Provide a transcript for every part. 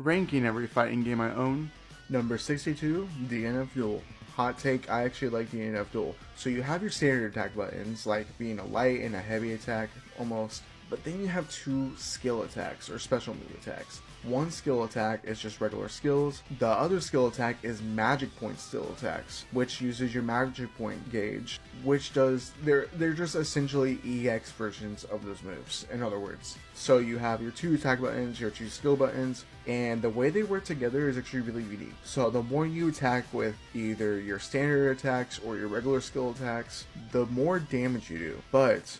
Ranking every fighting game I own. Number 62, DNF Duel. Hot take, I actually like DNF Duel. So you have your standard attack buttons, like being a light and a heavy attack, almost. But then you have two skill attacks, or special move attacks. One skill attack is just regular skills. The other skill attack is magic point skill attacks, which uses your magic point gauge, which does, they're just essentially EX versions of those moves, in other words. So you have your two attack buttons, your two skill buttons, and the way they work together is actually really unique. So the more you attack with either your standard attacks or your regular skill attacks, the more damage you do. But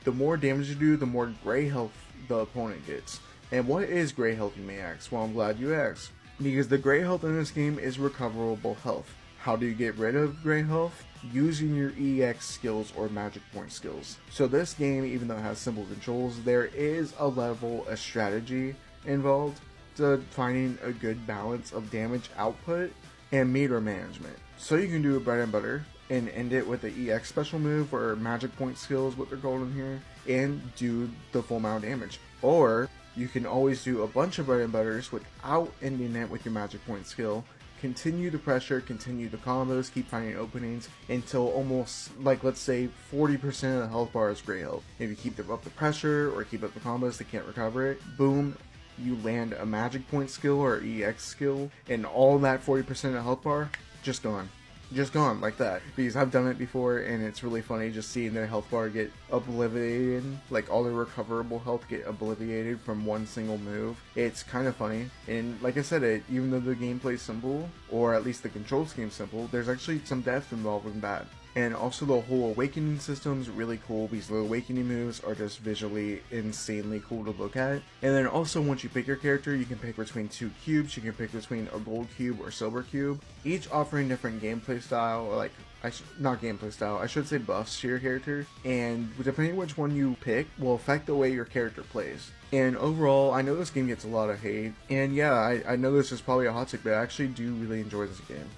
the more damage you do, the more gray health the opponent gets. And what is gray health, you may ask? Well, I'm glad you asked. Because the gray health in this game is recoverable health. How do you get rid of gray health? Using your EX skills or magic point skills. So this game, even though it has simple controls, there is a level of strategy involved to finding a good balance of damage output and meter management. So you can do a bread and butter and end it with the EX special move or magic point skills, what they're called in here, and do the full amount of damage. Or you can always do a bunch of bread and butters without ending it with your magic point skill. Continue the pressure, continue the combos, keep finding openings until almost, like, let's say 40% of the health bar is gray health. If you keep up the pressure or keep up the combos, they can't recover it. Boom, you land a magic point skill or EX skill, and all that 40% of the health bar, just gone. Just gone like that, because I've done it before and it's really funny just seeing their health bar get obliterated, like all their recoverable health get obliterated from one single move. It's kind of funny, and like I said, even though the gameplay's simple, or at least the control scheme's simple, there's actually some depth involved in that. And also the whole awakening system's really cool because the awakening moves are just visually insanely cool to look at. And then also once you pick your character, you can pick between two cubes. You can pick between a gold cube or silver cube, each offering different gameplay style, or like, not gameplay style, I should say buffs to your character. And depending which one you pick will affect the way your character plays. And overall, I know this game gets a lot of hate. And yeah, I know this is probably a hot take, but I actually do really enjoy this game.